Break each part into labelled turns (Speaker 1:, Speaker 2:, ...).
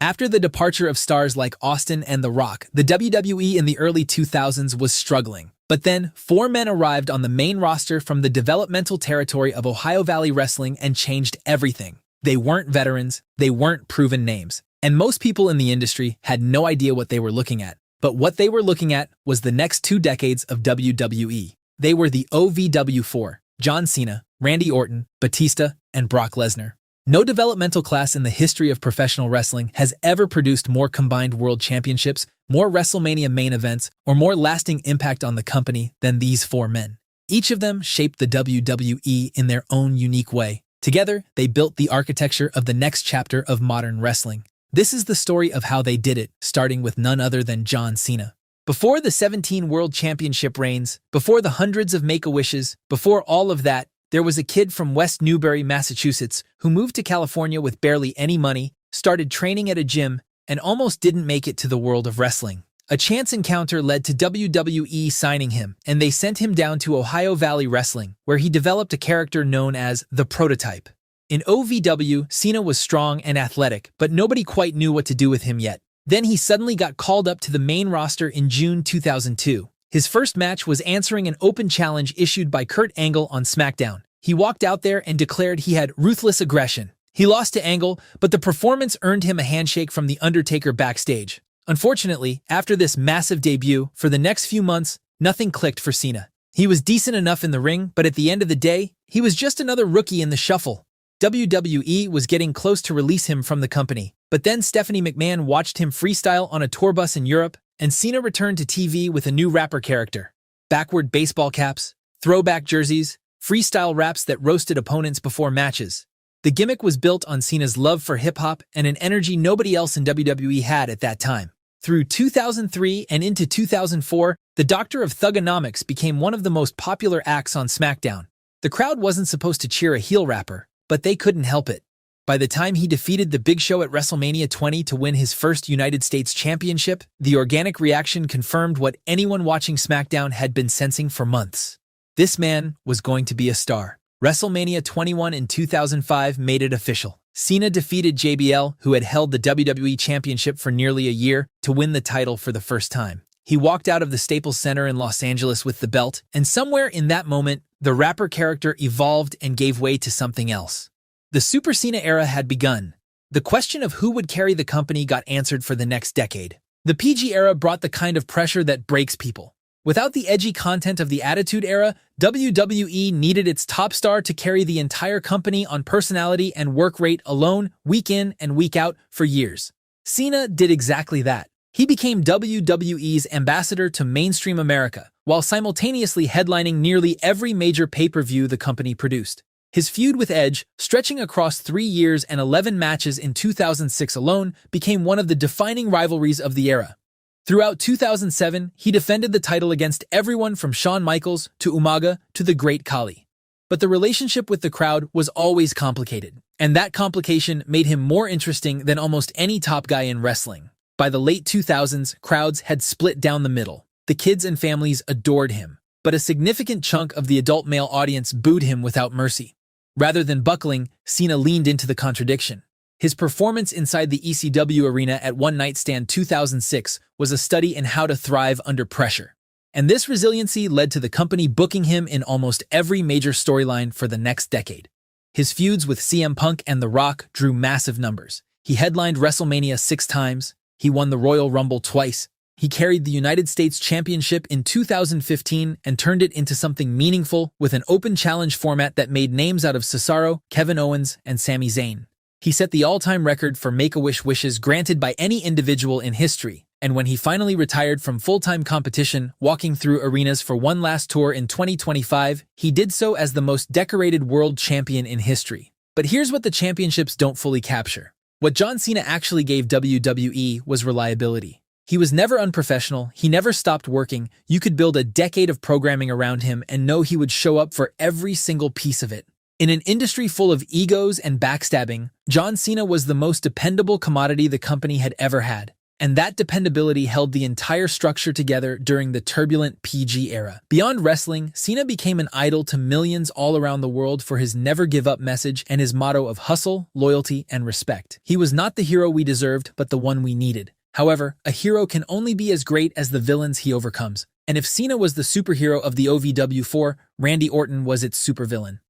Speaker 1: After the departure of stars like Austin and The Rock, the WWE in the early 2000s was struggling. But then, four men arrived on the main roster from the developmental territory of Ohio Valley Wrestling and changed everything. They weren't veterans, they weren't proven names, and most people in the industry had no idea what they were looking at. But what they were looking at was the next 2 decades of WWE. They were the OVW Four: John Cena, Randy Orton, Batista, and Brock Lesnar. No developmental class in the history of professional wrestling has ever produced more combined world championships, more WrestleMania main events, or more lasting impact on the company than these 4 men. Each of them shaped the WWE in their own unique way. Together, they built the architecture of the next chapter of modern wrestling. This is the story of how they did it, starting with none other than John Cena. Before the 17 World Championship reigns, before the hundreds of Make-A-Wishes, before all of that, there was a kid from West Newbury, Massachusetts, who moved to California with barely any money, started training at a gym, and almost didn't make it to the world of wrestling. A chance encounter led to WWE signing him, and they sent him down to Ohio Valley Wrestling, where he developed a character known as the Prototype. In OVW, Cena was strong and athletic, but nobody quite knew what to do with him yet. Then he suddenly got called up to the main roster in June 2002. His first match was answering an open challenge issued by Kurt Angle on SmackDown. He walked out there and declared he had ruthless aggression. He lost to Angle, but the performance earned him a handshake from The Undertaker backstage. Unfortunately, after this massive debut, for the next few months, nothing clicked for Cena. He was decent enough in the ring, but at the end of the day, he was just another rookie in the shuffle. WWE was getting close to release him from the company, but then Stephanie McMahon watched him freestyle on a tour bus in Europe, and Cena returned to TV with a new rapper character. Backward baseball caps, throwback jerseys, freestyle raps that roasted opponents before matches. The gimmick was built on Cena's love for hip-hop and an energy nobody else in WWE had at that time. Through 2003 and into 2004, the Doctor of Thugonomics became one of the most popular acts on SmackDown. The crowd wasn't supposed to cheer a heel rapper, but they couldn't help it. By the time he defeated The Big Show at WrestleMania 20 to win his first United States Championship, the organic reaction confirmed what anyone watching SmackDown had been sensing for months. This man was going to be a star. WrestleMania 21 in 2005 made it official. Cena defeated JBL, who had held the WWE Championship for nearly a year, to win the title for the first time. He walked out of the Staples Center in Los Angeles with the belt, and somewhere in that moment, the rapper character evolved and gave way to something else. The Super Cena era had begun. The question of who would carry the company got answered for the next decade. The PG era brought the kind of pressure that breaks people. Without the edgy content of the Attitude Era, WWE needed its top star to carry the entire company on personality and work rate alone, week in and week out, for years. Cena did exactly that. He became WWE's ambassador to mainstream America, while simultaneously headlining nearly every major pay-per-view the company produced. His feud with Edge, stretching across 3 years and 11 matches in 2006 alone, became one of the defining rivalries of the era. Throughout 2007, he defended the title against everyone from Shawn Michaels to Umaga to the Great Khali. But the relationship with the crowd was always complicated, and that complication made him more interesting than almost any top guy in wrestling. By the late 2000s, crowds had split down the middle. The kids and families adored him, but a significant chunk of the adult male audience booed him without mercy. Rather than buckling, Cena leaned into the contradiction. His performance inside the ECW arena at One Night Stand 2006 was a study in how to thrive under pressure. And this resiliency led to the company booking him in almost every major storyline for the next decade. His feuds with CM Punk and The Rock drew massive numbers. He headlined WrestleMania 6 times. He won the Royal Rumble twice. He carried the United States Championship in 2015 and turned it into something meaningful with an open challenge format that made names out of Cesaro, Kevin Owens, and Sami Zayn. He set the all-time record for Make-A-Wish wishes granted by any individual in history, and when he finally retired from full-time competition, walking through arenas for one last tour in 2025, he did so as the most decorated world champion in history. But here's what the championships don't fully capture. What John Cena actually gave WWE was reliability. He was never unprofessional, he never stopped working. You could build a decade of programming around him and know he would show up for every single piece of it. In an industry full of egos and backstabbing, John Cena was the most dependable commodity the company had ever had. And that dependability held the entire structure together during the turbulent PG era. Beyond wrestling, Cena became an idol to millions all around the world for his never-give-up message and his motto of hustle, loyalty, and respect. He was not the hero we deserved, but the one we needed. However, a hero can only be as great as the villains he overcomes. And if Cena was the superhero of the OVW Four, Randy Orton was its supervillain.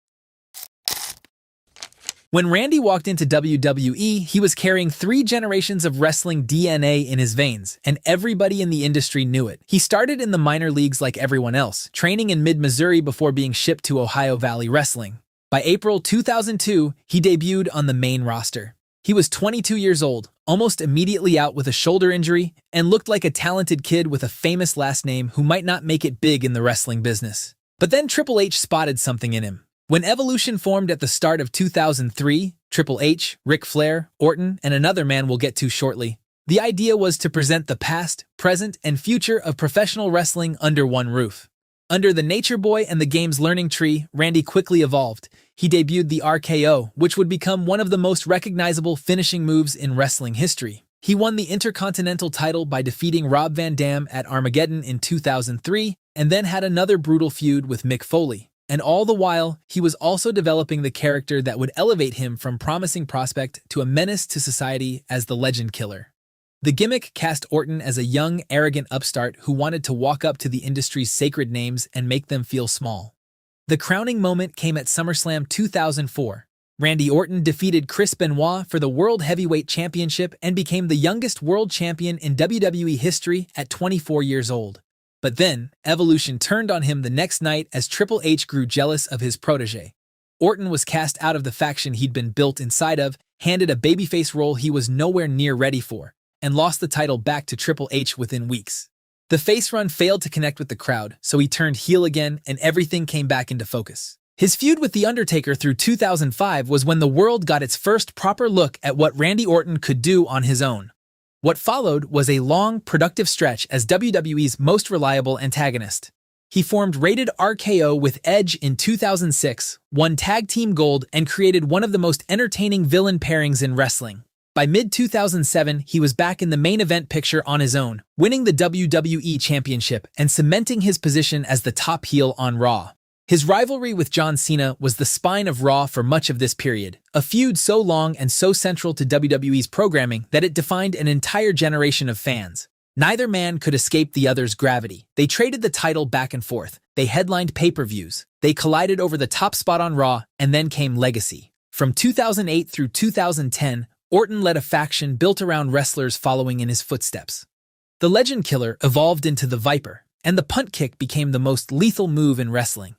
Speaker 1: When Randy walked into WWE, he was carrying 3 generations of wrestling DNA in his veins, and everybody in the industry knew it. He started in the minor leagues like everyone else, training in mid-Missouri before being shipped to Ohio Valley Wrestling. By April 2002, he debuted on the main roster. He was 22 years old, almost immediately out with a shoulder injury, and looked like a talented kid with a famous last name who might not make it big in the wrestling business. But then Triple H spotted something in him. When Evolution formed at the start of 2003, Triple H, Ric Flair, Orton, and another man we'll get to shortly, the idea was to present the past, present, and future of professional wrestling under one roof. Under the Nature Boy and the game's learning tree, Randy quickly evolved. He debuted the RKO, which would become one of the most recognizable finishing moves in wrestling history. He won the Intercontinental title by defeating Rob Van Dam at Armageddon in 2003, and then had another brutal feud with Mick Foley. And all the while, he was also developing the character that would elevate him from promising prospect to a menace to society as the Legend Killer. The gimmick cast Orton as a young, arrogant upstart who wanted to walk up to the industry's sacred names and make them feel small. The crowning moment came at SummerSlam 2004. Randy Orton defeated Chris Benoit for the World Heavyweight Championship and became the youngest world champion in WWE history at 24 years old. But then, Evolution turned on him the next night as Triple H grew jealous of his protege. Orton was cast out of the faction he'd been built inside of, handed a babyface role he was nowhere near ready for, and lost the title back to Triple H within weeks. The face run failed to connect with the crowd, so he turned heel again and everything came back into focus. His feud with The Undertaker through 2005 was when the world got its first proper look at what Randy Orton could do on his own. What followed was a long, productive stretch as WWE's most reliable antagonist. He formed Rated RKO with Edge in 2006, won Tag Team Gold, and created one of the most entertaining villain pairings in wrestling. By mid-2007, he was back in the main event picture on his own, winning the WWE Championship and cementing his position as the top heel on Raw. His rivalry with John Cena was the spine of Raw for much of this period, a feud so long and so central to WWE's programming that it defined an entire generation of fans. Neither man could escape the other's gravity. They traded the title back and forth. They headlined pay-per-views. They collided over the top spot on Raw, and then came Legacy. From 2008 through 2010, Orton led a faction built around wrestlers following in his footsteps. The Legend Killer evolved into the Viper, and the punt kick became the most lethal move in wrestling.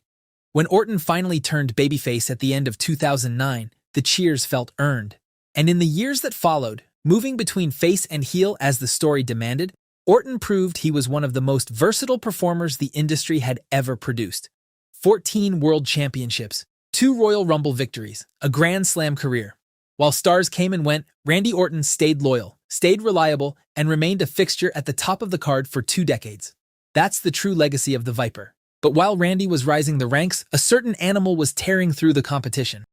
Speaker 1: When Orton finally turned babyface at the end of 2009, the cheers felt earned. And in the years that followed, moving between face and heel as the story demanded, Orton proved he was one of the most versatile performers the industry had ever produced. 14 world championships, 2 Royal Rumble victories, a Grand Slam career. While stars came and went, Randy Orton stayed loyal, stayed reliable, and remained a fixture at the top of the card for 2 decades. That's the true legacy of the Viper. But while Randy was rising the ranks, a certain animal was tearing through the competition.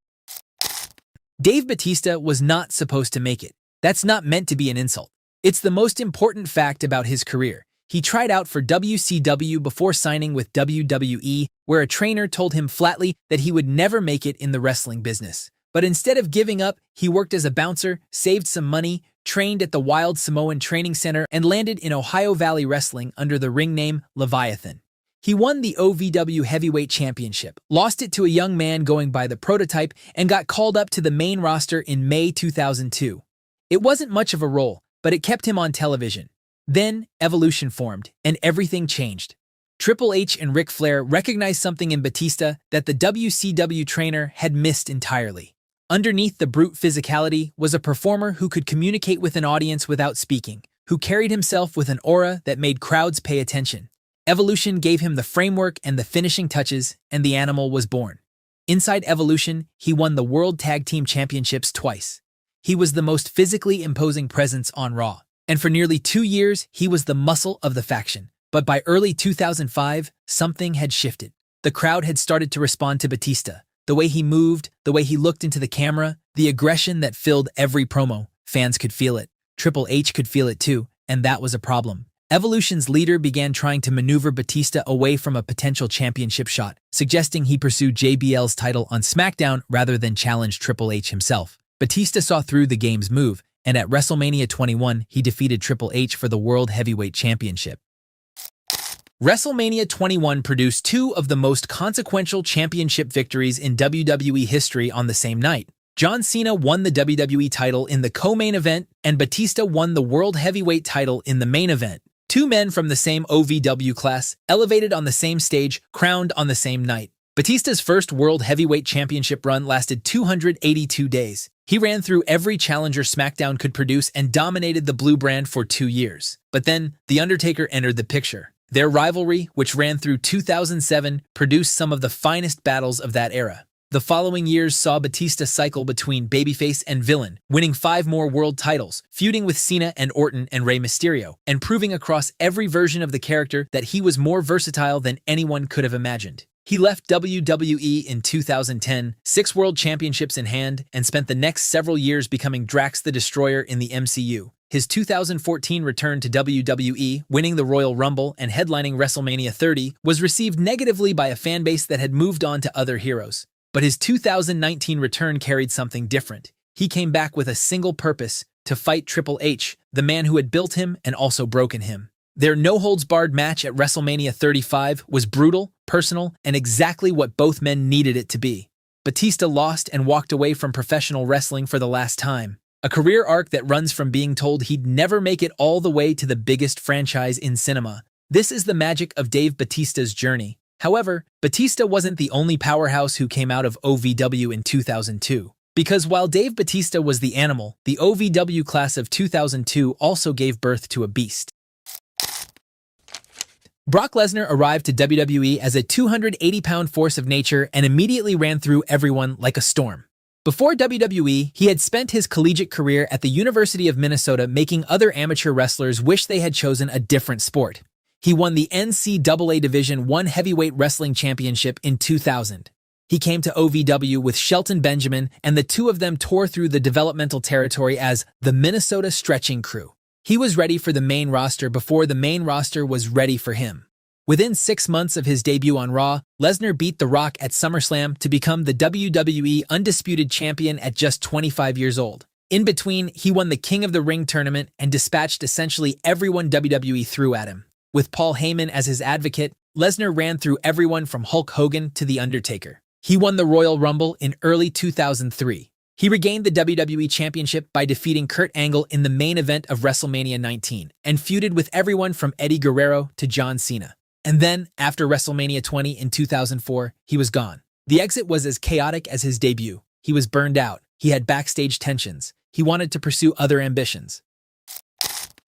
Speaker 1: Dave Batista was not supposed to make it. That's not meant to be an insult. It's the most important fact about his career. He tried out for WCW before signing with WWE, where a trainer told him flatly that he would never make it in the wrestling business. But instead of giving up, he worked as a bouncer, saved some money, trained at the Wild Samoan Training Center, and landed in Ohio Valley Wrestling under the ring name Leviathan. He won the OVW Heavyweight Championship, lost it to a young man going by the Prototype, and got called up to the main roster in May 2002. It wasn't much of a role, but it kept him on television. Then, Evolution formed, and everything changed. Triple H and Ric Flair recognized something in Batista that the WCW trainer had missed entirely. Underneath the brute physicality was a performer who could communicate with an audience without speaking, who carried himself with an aura that made crowds pay attention. Evolution gave him the framework and the finishing touches, and the animal was born. Inside Evolution, he won the World Tag Team Championships twice. He was the most physically imposing presence on Raw. And for nearly 2 years, he was the muscle of the faction. But by early 2005, something had shifted. The crowd had started to respond to Batista. The way he moved, the way he looked into the camera, the aggression that filled every promo. Fans could feel it. Triple H could feel it too, and that was a problem. Evolution's leader began trying to maneuver Batista away from a potential championship shot, suggesting he pursue JBL's title on SmackDown rather than challenge Triple H himself. Batista saw through the game's move, and at WrestleMania 21, he defeated Triple H for the World Heavyweight Championship. WrestleMania 21 produced two of the most consequential championship victories in WWE history on the same night. John Cena won the WWE title in the co-main event, and Batista won the World Heavyweight title in the main event. Two men from the same OVW class, elevated on the same stage, crowned on the same night. Batista's first World Heavyweight Championship run lasted 282 days. He ran through every challenger SmackDown could produce and dominated the blue brand for 2 years. But then, The Undertaker entered the picture. Their rivalry, which ran through 2007, produced some of the finest battles of that era. The following years saw Batista cycle between babyface and villain, winning 5 more world titles, feuding with Cena and Orton and Rey Mysterio, and proving across every version of the character that he was more versatile than anyone could have imagined. He left WWE in 2010, 6 world championships in hand, and spent the next several years becoming Drax the Destroyer in the MCU. His 2014 return to WWE, winning the Royal Rumble and headlining WrestleMania 30, was received negatively by a fanbase that had moved on to other heroes. But his 2019 return carried something different. He came back with a single purpose: to fight Triple H, the man who had built him and also broken him. Their no-holds-barred match at WrestleMania 35 was brutal, personal, and exactly what both men needed it to be. Batista lost and walked away from professional wrestling for the last time. A career arc that runs from being told he'd never make it all the way to the biggest franchise in cinema. This is the magic of Dave Batista's journey. However, Batista wasn't the only powerhouse who came out of OVW in 2002. Because while Dave Batista was the animal, the OVW class of 2002 also gave birth to a beast. Brock Lesnar arrived to WWE as a 280-pound force of nature and immediately ran through everyone like a storm. Before WWE, he had spent his collegiate career at the University of Minnesota making other amateur wrestlers wish they had chosen a different sport. He won the NCAA Division I Heavyweight Wrestling Championship in 2000. He came to OVW with Shelton Benjamin, and the two of them tore through the developmental territory as the Minnesota Stretching Crew. He was ready for the main roster before the main roster was ready for him. Within 6 months of his debut on Raw, Lesnar beat The Rock at SummerSlam to become the WWE Undisputed Champion at just 25 years old. In between, he won the King of the Ring tournament and dispatched essentially everyone WWE threw at him. With Paul Heyman as his advocate, Lesnar ran through everyone from Hulk Hogan to The Undertaker. He won the Royal Rumble in early 2003. He regained the WWE Championship by defeating Kurt Angle in the main event of WrestleMania 19, and feuded with everyone from Eddie Guerrero to John Cena. And then, after WrestleMania 20 in 2004, he was gone. The exit was as chaotic as his debut. He was burned out. He had backstage tensions. He wanted to pursue other ambitions.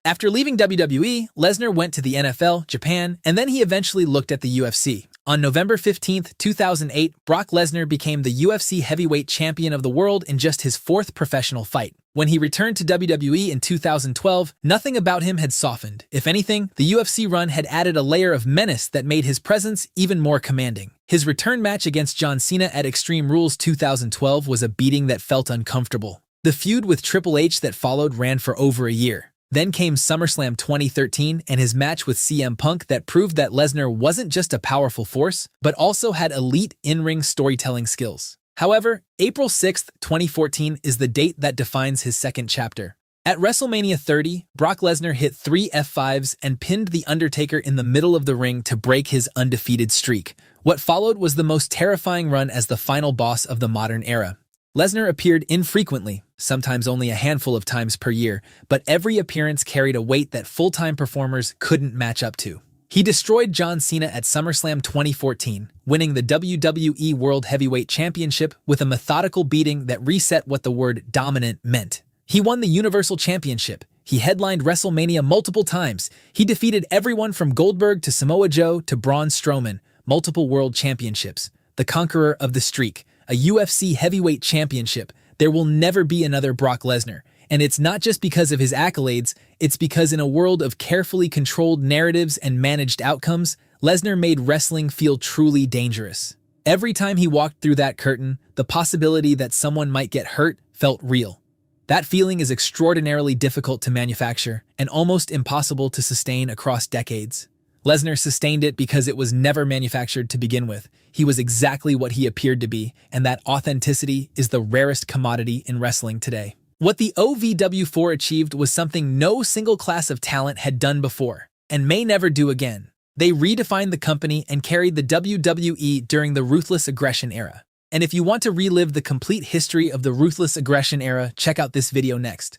Speaker 1: After leaving WWE, Lesnar went to the NFL, Japan, and then he eventually looked at the UFC. On November 15, 2008, Brock Lesnar became the UFC heavyweight champion of the world in just his 4th professional fight. When he returned to WWE in 2012, nothing about him had softened. If anything, the UFC run had added a layer of menace that made his presence even more commanding. His return match against John Cena at Extreme Rules 2012 was a beating that felt uncomfortable. The feud with Triple H that followed ran for over a year. Then came SummerSlam 2013 and his match with CM Punk that proved that Lesnar wasn't just a powerful force, but also had elite in-ring storytelling skills. However, April 6, 2014 is the date that defines his second chapter. At WrestleMania 30, Brock Lesnar hit 3 F5s and pinned The Undertaker in the middle of the ring to break his undefeated streak. What followed was the most terrifying run as the final boss of the modern era. Lesnar appeared infrequently, sometimes only a handful of times per year, but every appearance carried a weight that full-time performers couldn't match up to. He destroyed John Cena at SummerSlam 2014, winning the WWE World Heavyweight Championship with a methodical beating that reset what the word dominant meant. He won the Universal Championship. He headlined WrestleMania multiple times. He defeated everyone from Goldberg to Samoa Joe to Braun Strowman, multiple world championships. The conqueror of the streak. A UFC heavyweight championship. There will never be another Brock Lesnar. And it's not just because of his accolades, it's because in a world of carefully controlled narratives and managed outcomes, Lesnar made wrestling feel truly dangerous. Every time he walked through that curtain, the possibility that someone might get hurt felt real. That feeling is extraordinarily difficult to manufacture and almost impossible to sustain across decades. Lesnar sustained it because it was never manufactured to begin with. He was exactly what he appeared to be, and that authenticity is the rarest commodity in wrestling today. What the OVW4 achieved was something no single class of talent had done before, and may never do again. They redefined the company and carried the WWE during the Ruthless Aggression era. And if you want to relive the complete history of the Ruthless Aggression era, check out this video next.